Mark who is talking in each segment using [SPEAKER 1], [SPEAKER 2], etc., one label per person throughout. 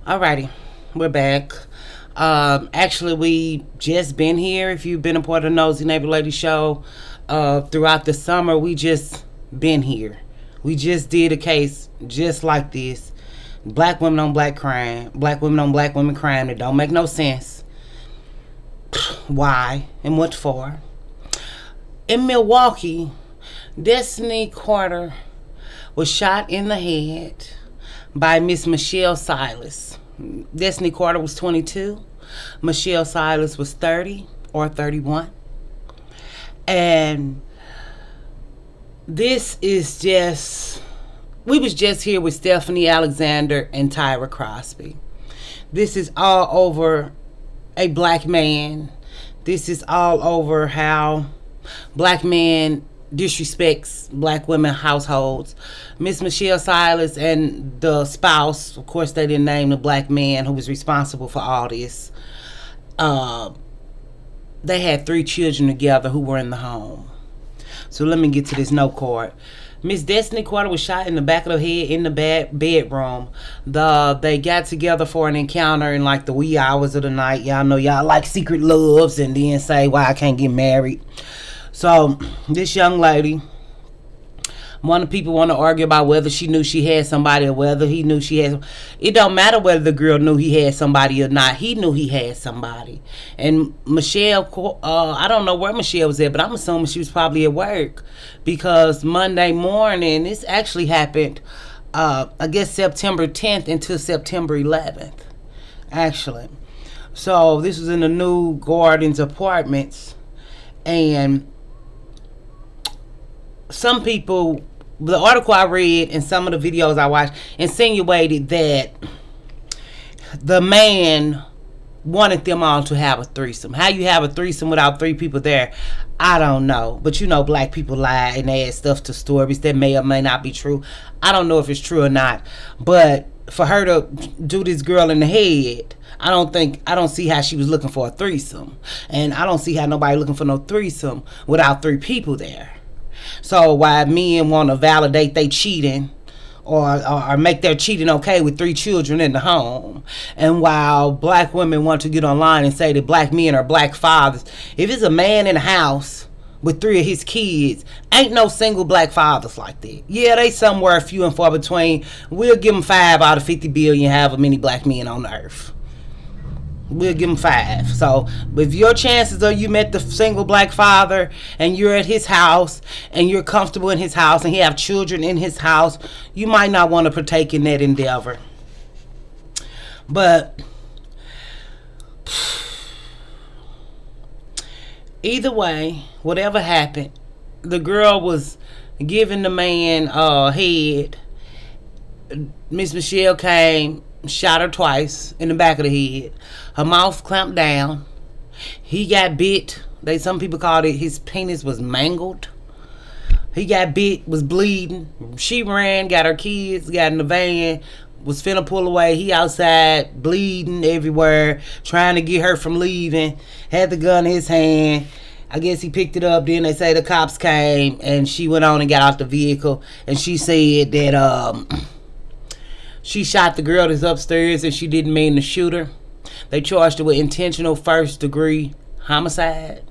[SPEAKER 1] Alrighty, we're back. Actually, we just been here. If you've been a part of the Nosy Neighbor Lady show throughout the summer, we just been here. We just did a case just like this. Black women on black crime. Black women on black women crime that don't make no sense. Why and what for? In Milwaukee, Destiny Carter was shot in the head by Miss Michelle Silas. Destiny Carter was 22. Michelle Silas was 30 or 31. And this is just, we was just here with Stephanie Alexander and Tyra Crosby. This is all over a black man. This is all over how black men disrespects black women households. Miss Michelle Silas and the spouse, of course they didn't name the black man who was responsible for all this. Uh, they had 3 children together who were in the home. So let me get to this note card. Miss Destiny Carter was shot in the back of the head in the bedroom. They got together for an encounter in like the wee hours of the night. Y'all know y'all like secret loves and then say why I can't get married. So this young lady, one of the people want to argue about whether she knew she had somebody or whether he knew she had. It don't matter whether the girl knew he had somebody or not. He knew he had somebody. And Michelle, I don't know where Michelle was at, but I'm assuming she was probably at work because Monday morning, this actually happened, I guess September 10th until September 11th, actually. So this was in the New Gardens Apartments, and some people, the article I read and some of the videos I watched insinuated that the man wanted them all to have a threesome. How you have a threesome without 3 people there, I don't know. But you know, black people lie and add stuff to stories that may or may not be true. I don't know if it's true or not. But for her to do this girl in the head, I don't see how she was looking for a threesome. And I don't see how nobody looking for no threesome without 3 people there. So why men want to validate they cheating or make their cheating okay with 3 children in the home, and while black women want to get online and say that black men are black fathers, if it's a man in the house with 3 of his kids, ain't no single black fathers like that. Yeah, they somewhere few and far between. We'll give them 5 out of 50 billion however many black men on the earth. We'll give him 5. So if your chances are you met the single black father and you're at his house and you're comfortable in his house and he have children in his house, you might not want to partake in that endeavor. But either way, whatever happened, the girl was giving the man head. Miss Michelle came, shot her twice in the back of the head. Her mouth clamped down. He got bit. Some people called it his penis was mangled. He got bit, was bleeding. She ran, got her kids, got in the van, was finna pull away. He outside, bleeding everywhere, trying to get her from leaving. Had the gun in his hand. I guess he picked it up. Then they say the cops came, and she went on and got out the vehicle. And she said that she shot the girl that's upstairs and she didn't mean to shoot her. They charged her with intentional first degree homicide.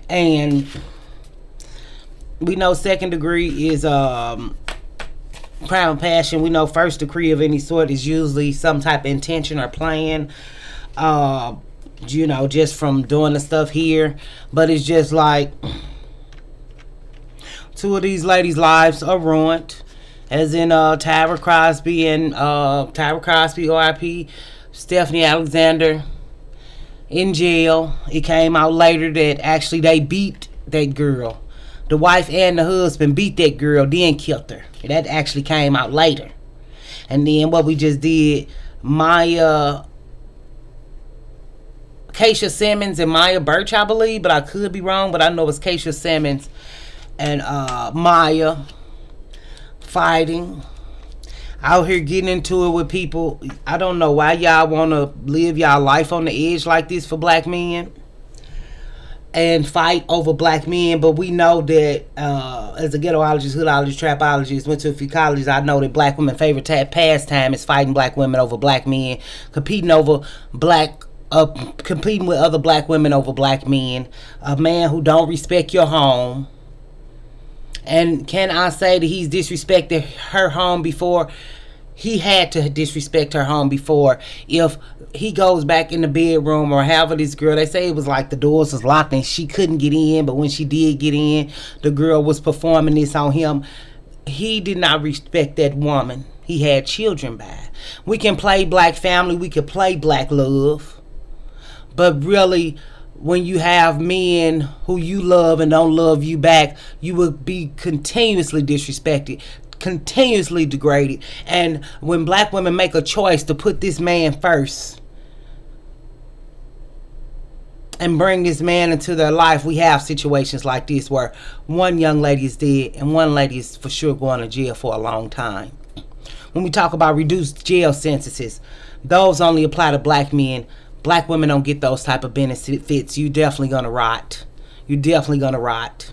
[SPEAKER 1] And we know second degree is crime of passion. We know first degree of any sort is usually some type of intention or plan. Just from doing the stuff here. But it's just like 2 of these ladies' lives are ruined. As in Tyra Crosby and Tyra Crosby, R.I.P. Stephanie Alexander in jail. It came out later that actually they beat that girl. The wife and the husband beat that girl, then killed her. That actually came out later. And then what we just did, Keisha Simmons and Maya Birch, I believe, but I could be wrong, but I know it's Keisha Simmons and Maya fighting out here, getting into it with people. I don't know why y'all want to live y'all life on the edge like this for black men. and fight over black men. But we know that as a ghettoologist, hoodologist, trapologist, went to a few colleges, I know that black women's favorite pastime is fighting black women over black men, competing over black competing with other black women over black men. A man who don't respect your home. And can I say that he's disrespected her home before? He had to disrespect her home before. If he goes back in the bedroom or however this girl, they say it was like the doors was locked and she couldn't get in, but when she did get in, the girl was performing this on him. He did not respect that woman he had children by. We can play black family, we can play black love, but really, when you have men who you love and don't love you back, you will be continuously disrespected, continuously degraded. And when black women make a choice to put this man first and bring this man into their life, we have situations like this where one young lady is dead and one lady is for sure going to jail for a long time. When we talk about reduced jail sentences, those only apply to black men. Black women don't get those type of benefits. You definitely gonna rot. You definitely gonna rot.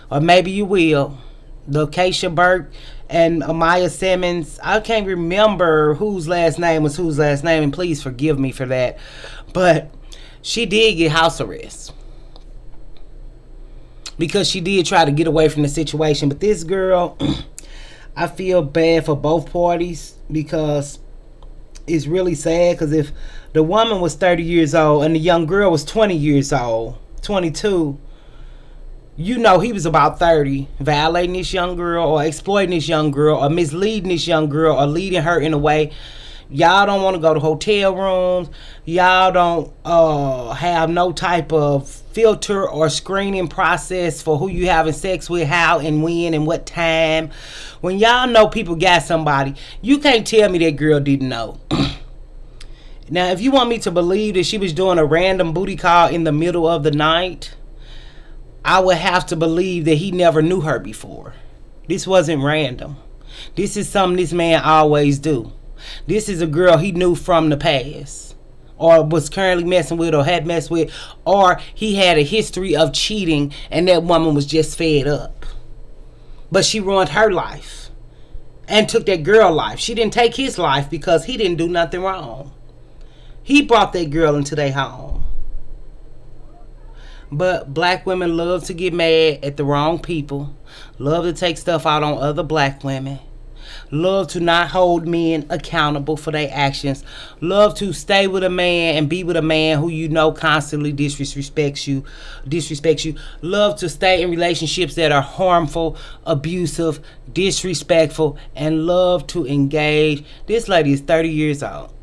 [SPEAKER 1] Or maybe you will. The Keisha Burke and Amaya Simmons, I can't remember whose last name was whose last name, and please forgive me for that. But she did get house arrest because she did try to get away from the situation. But this girl, I feel bad for both parties because it's really sad. Because if the woman was 30 years old and the young girl was 20 years old, 22, you know he was about 30, violating this young girl or exploiting this young girl or misleading this young girl or leading her in a way. Y'all don't want to go to hotel rooms. Y'all don't have no type of filter or screening process for who you having sex with, how and when and what time. When y'all know people got somebody, you can't tell me that girl didn't know. Now, if you want me to believe that she was doing a random booty call in the middle of the night, I would have to believe that he never knew her before. This wasn't random. This is something this man always do. This is a girl he knew from the past, or was currently messing with, or had messed with, or he had a history of cheating and that woman was just fed up. But she ruined her life and took that girl's life. She didn't take his life because he didn't do nothing wrong. He brought that girl into their home. But black women love to get mad at the wrong people, love to take stuff out on other black women, love to not hold men accountable for their actions, love to stay with a man and be with a man who you know constantly disrespects you, love to stay in relationships that are harmful, abusive, disrespectful, and love to engage. This lady is 30 years old.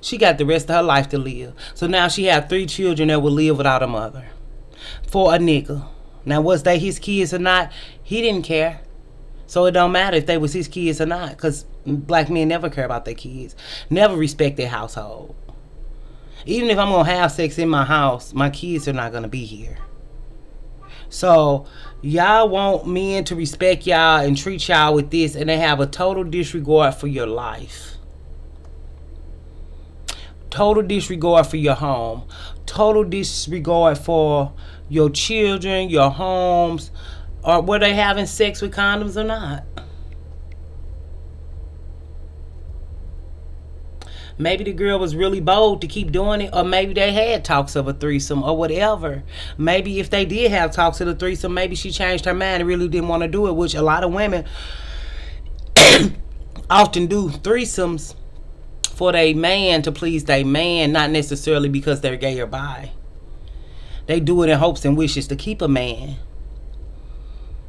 [SPEAKER 1] She got the rest of her life to live. So now she have 3 children that will live without a mother. For a nigga. Now, was they his kids or not? He didn't care. So it don't matter if they was his kids or not. Because black men never care about their kids. Never respect their household. Even if I'm going to have sex in my house, my kids are not going to be here. So y'all want men to respect y'all and treat y'all with this, and they have a total disregard for your life. Total disregard for your home. Total disregard for your children, your homes, or were they having sex with condoms or not. Maybe the girl was really bold to keep doing it, or maybe they had talks of a threesome or whatever. Maybe if they did have talks of a threesome, maybe she changed her mind and really didn't want to do it, which a lot of women often do threesomes for their man, to please their man, not necessarily because they're gay or bi. They do it in hopes and wishes to keep a man.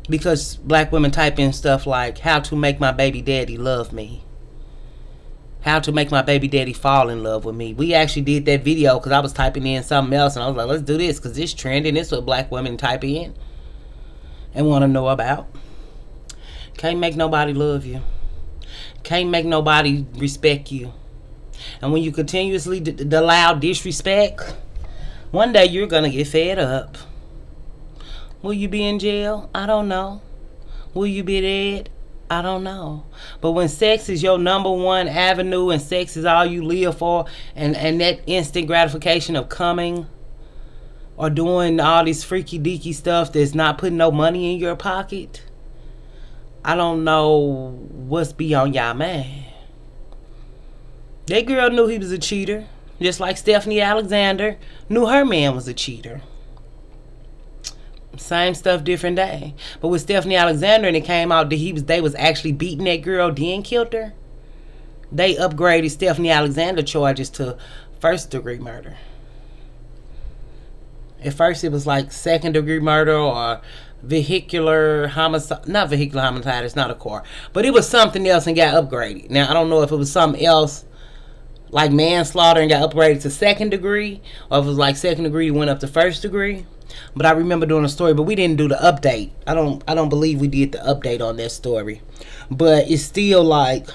[SPEAKER 1] Because black women type in stuff like, how to make my baby daddy love me. How to make my baby daddy fall in love with me. We actually did that video because I was typing in something else and I was like, let's do this because it's trending. This is what black women type in and want to know about. Can't make nobody love you. Can't make nobody respect you. And when you continuously allow disrespect, one day you're going to get fed up. Will you be in jail? I don't know. Will you be dead? I don't know. But when sex is your number one avenue and sex is all you live for, and that instant gratification of coming or doing all this freaky deaky stuff that's not putting no money in your pocket, I don't know what's beyond y'all man. That girl knew he was a cheater, just like Stephanie Alexander knew her man was a cheater. Same stuff, different day. But with Stephanie Alexander, and it came out that they was actually beating that girl, then killed her. They upgraded Stephanie Alexander charges to first-degree murder. At first, it was like second-degree murder or vehicular homicide. Not vehicular homicide, it's not a car. But it was something else and got upgraded. Now, I don't know if it was something else like manslaughter and got upgraded to second degree, or if it was like second degree went up to first degree. But I remember doing a story, but we didn't do the update. I don't believe we did the update on that story. But it's still like,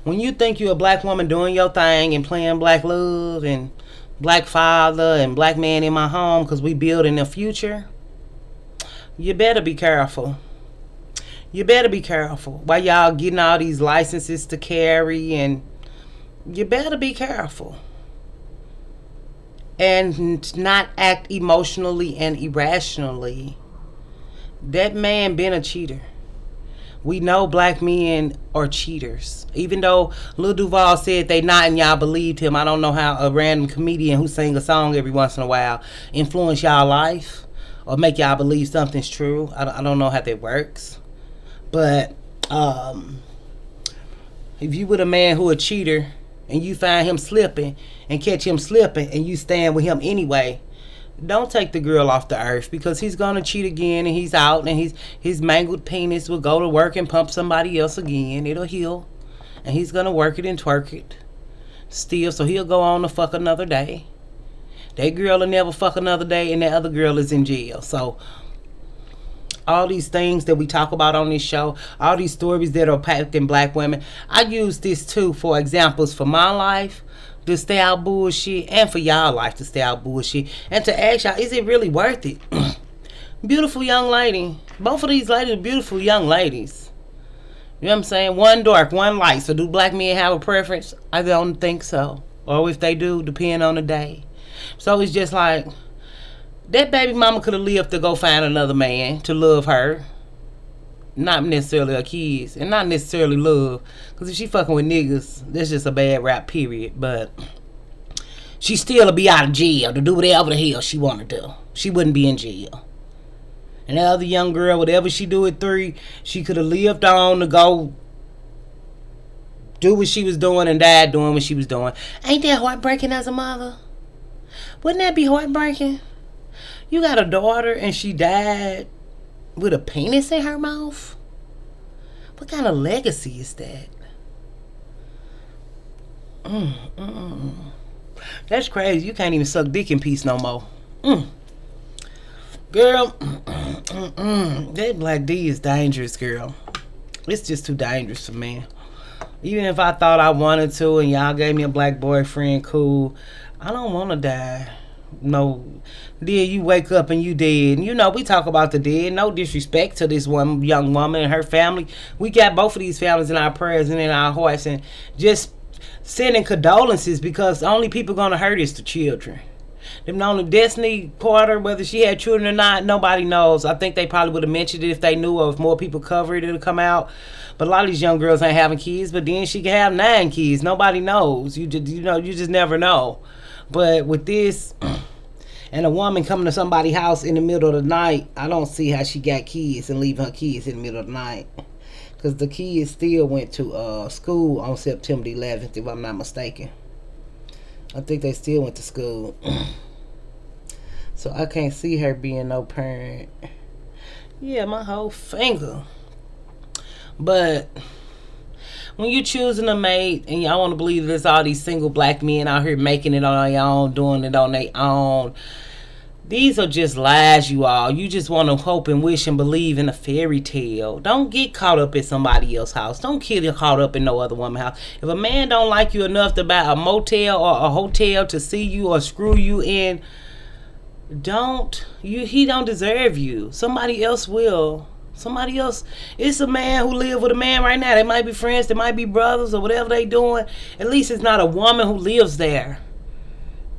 [SPEAKER 1] when you think you're a black woman doing your thing and playing black love and black father and black man in my home because we building a future, you better be careful. You better be careful. While y'all getting all these licenses to carry, and you better be careful. And not act emotionally and irrationally. That man been a cheater. We know black men are cheaters. Even though Lil Duval said they not and y'all believed him, I don't know how a random comedian who sing a song every once in a while influence y'all life or make y'all believe something's true. I don't know how that works. But if you with a man who a cheater and you find him slipping and catch him slipping and you stand with him anyway, don't take the girl off the earth, because he's gonna cheat again and he's out, and his mangled penis will go to work and pump somebody else again. It'll heal, and he's gonna work it and twerk it still, so he'll go on to fuck another day. That girl will never fuck another day, and that other girl is in jail. So all these things that we talk about on this show, all these stories that are impacting black women, I use this too for examples for my life to stay out bullshit, and for y'all life to stay out bullshit, and to ask y'all, is it really worth it? Beautiful young lady. Both of these ladies are beautiful young ladies. You know what I'm saying? One dark, one light. So do black men have a preference? I don't think so. Or if they do, depend on the day. So it's just like, that baby mama could have lived to go find another man to love her. Not necessarily her kids, and not necessarily love. Because if she fucking with niggas, that's just a bad rap, period. But she still will be out of jail to do whatever the hell she want to do. She wouldn't be in jail. And the other young girl, whatever she do at 3, she could have lived on to go do what she was doing and died doing what she was doing. Ain't that heartbreaking as a mother? Wouldn't that be heartbreaking? You got a daughter and she died with a penis in her mouth? What kind of legacy is that? That's crazy. You can't even suck dick in peace no more. Girl, that Black D is dangerous, girl. It's just too dangerous for me. Even if I thought I wanted to and y'all gave me a black boyfriend, cool. I don't want to die. No, then you wake up and you dead. And you know, we talk about the dead. No disrespect to this one young woman and her family. We got both of these families in our prayers and in our hearts, and just sending condolences, because the only people gonna hurt is the children. Them only Destiny Carter, whether she had children or not, nobody knows. I think they probably would have mentioned it if they knew, or if more people covered it, it'll come out. But a lot of these young girls ain't having kids. But then she can have 9 kids. Nobody knows. You just never know. But with this, and a woman coming to somebody's house in the middle of the night, I don't see how she got kids and leaving her kids in the middle of the night. Because the kids still went to school on September 11th, if I'm not mistaken. I think they still went to school. So I can't see her being no parent. Yeah, my whole finger. But when you choosing a mate and y'all want to believe there's all these single black men out here making it on their own, doing it on their own, these are just lies, you all. You just want to hope and wish and believe in a fairy tale. Don't get caught up at somebody else's house. Don't get caught up in no other woman's house. If a man don't like you enough to buy a motel or a hotel to see you or screw you in, he don't deserve you. Somebody else will. Somebody else. It's a man who live with a man right now. They might be friends, they might be brothers or whatever they doing. At least it's not a woman who lives there.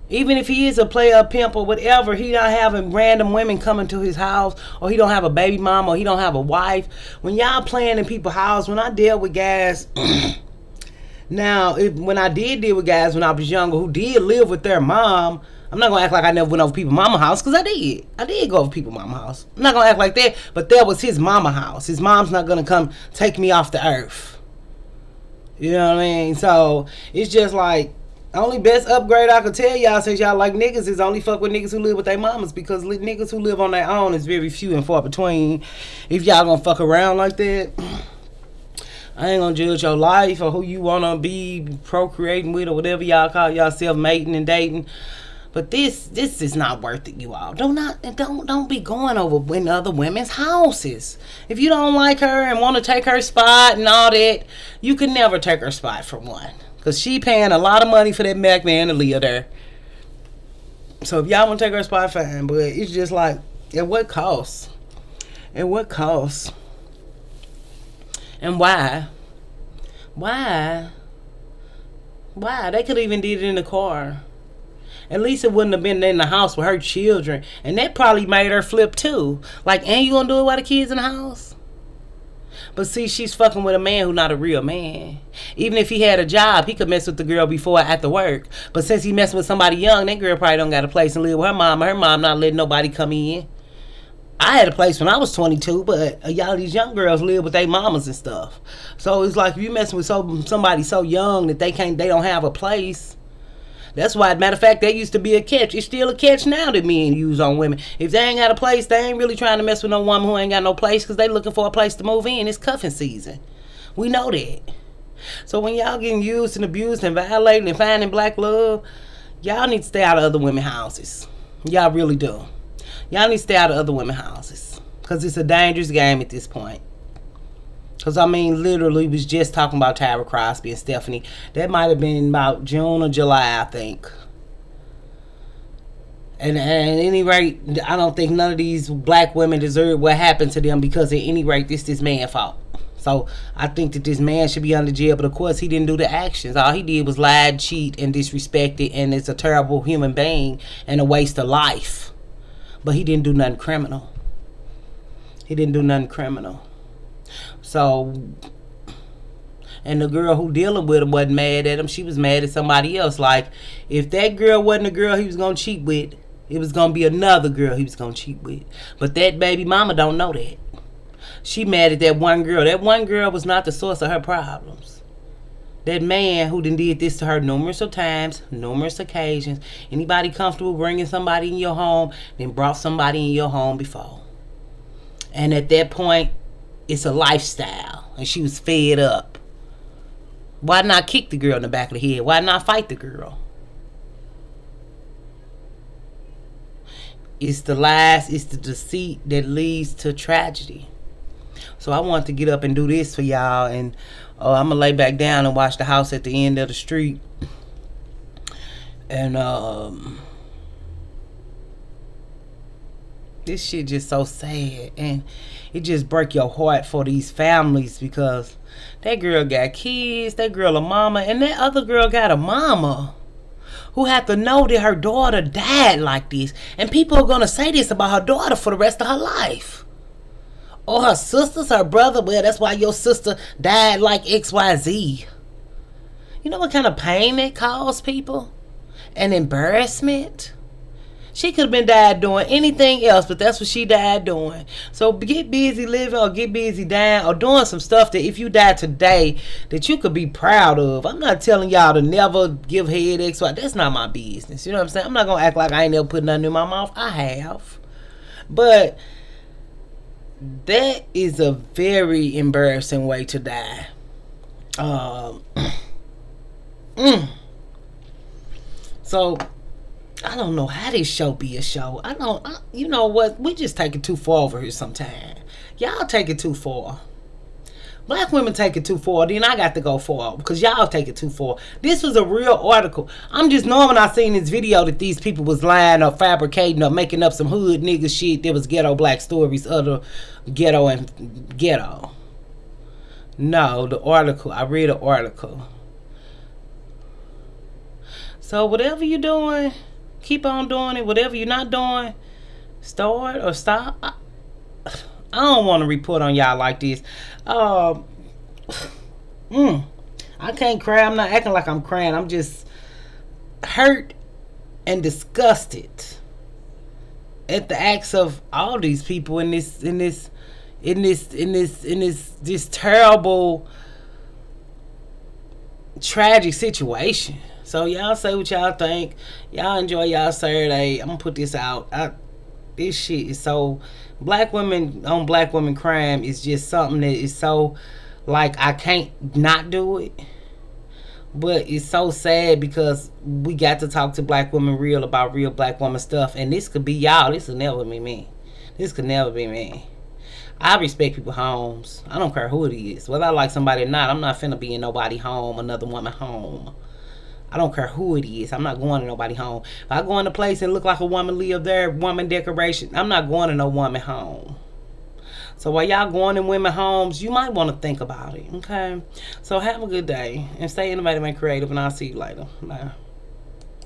[SPEAKER 1] Even if he is a player, a pimp, or whatever, he not having random women coming to his house, or he don't have a baby mama, or he don't have a wife. When y'all playing in people's house, when I deal with guys, now when I did deal with guys when I was younger who did live with their mom, I'm not gonna act like I never went over people's mama house, because I did. I did go over people's mama house. I'm not gonna act like that, but that was his mama house. His mom's not gonna come take me off the earth. You know what I mean? So it's just like, only best upgrade I could tell y'all, since y'all like niggas, is only fuck with niggas who live with their mamas, because niggas who live on their own is very few and far between. If y'all gonna fuck around like that, I ain't gonna judge your life or who you wanna be procreating with or whatever y'all call yourself, mating and dating. But this is not worth it, you all. Don't be going over in other women's houses. If you don't like her and want to take her spot and all that, you can never take her spot for one. Because she paying a lot of money for that Mac man to live there. So if y'all want to take her spot, fine. But it's just like, at what cost? At what cost? And why? Why? They could have even did it in the car. At least it wouldn't have been in the house with her children. And that probably made her flip too. Like, ain't you gonna do it while the kids in the house? But see, she's fucking with a man who's not a real man. Even if he had a job, he could mess with the girl before or after work. But since he messing with somebody young, that girl probably don't got a place and live with her mom. Her mom not letting nobody come in. I had a place when I was 22, but y'all, these young girls live with their mamas and stuff. So it's like, if you messing with somebody so young that they don't have a place. That's why, matter of fact, that used to be a catch. It's still a catch now that men use on women. If they ain't got a place, they ain't really trying to mess with no woman who ain't got no place, because they looking for a place to move in. It's cuffing season. We know that. So when y'all getting used and abused and violated and finding black love, y'all need to stay out of other women's houses. Y'all really do. Y'all need to stay out of other women's houses, because it's a dangerous game at this point. Because, I mean, literally, was just talking about Tyra Crosby and Stephanie. That might have been about June or July, I think. And at any rate, I don't think none of these black women deserve what happened to them, because at any rate, this man's fault. So I think that this man should be under jail. But, of course, he didn't do the actions. All he did was lie, cheat, and disrespect it. And is a terrible human being and a waste of life. But he didn't do nothing criminal. So, and the girl who dealing with him wasn't mad at him. She was mad at somebody else. Like, if that girl wasn't the girl he was going to cheat with, it was going to be another girl he was going to cheat with. But that baby mama don't know that. She mad at that one girl. That one girl was not the source of her problems. That man who done did this to her numerous of times, numerous occasions. Anybody comfortable bringing somebody in your home, then brought somebody in your home before. And at that point, it's a lifestyle, and she was fed up. Why not kick the girl in the back of the head? Why not fight the girl? It's the lies, it's the deceit that leads to tragedy. So I want to get up and do this for y'all, and I'm gonna lay back down and watch the house at the end of the street. And this shit just so sad, and it just break your heart for these families, because that girl got kids, that girl a mama, and that other girl got a mama who had to know that her daughter died like this. And people are gonna say this about her daughter for the rest of her life. Or her sisters, her brother, well, that's why your sister died like XYZ. You know what kind of pain that caused people? And embarrassment? She could have been died doing anything else, but that's what she died doing. So get busy living, or get busy dying, or doing some stuff that if you die today, that you could be proud of. I'm not telling y'all to never give head XY. That's not my business. You know what I'm saying? I'm not going to act like I ain't never put nothing in my mouth. I have. But that is a very embarrassing way to die. So I don't know how this show be a show. You know what? We just take it too far over here sometimes. Y'all take it too far. Black women take it too far. Then I got to go far, because y'all take it too far. This was a real article. I'm just knowing when I seen this video that these people was lying or fabricating or making up some hood nigga shit. There was ghetto black stories, other ghetto and ghetto. No, the article. I read an article. So whatever you're doing, keep on doing it. Whatever you're not doing, start or stop. I don't want to report on y'all like this. Um, I can't cry. I'm not acting like I'm crying. I'm just hurt and disgusted at the acts of all these people in this terrible, tragic situation. So y'all say what y'all think. Y'all enjoy y'all Saturday. I'm gonna put this out. This shit is so, black women on black women crime is just something that is so, like, I can't not do it. But it's so sad because we got to talk to black women real about real black woman stuff, and this could be y'all. This could never be me. This could never be me. I respect people's homes. I don't care who it is. Whether I like somebody or not, I'm not finna be in nobody home, another woman home. I don't care who it is. I'm not going to nobody home. If I go in a place and look like a woman live there, woman decoration, I'm not going to no woman home. So while y'all going in women homes, you might want to think about it, okay? So have a good day and stay innovative and creative, and I'll see you later. Bye.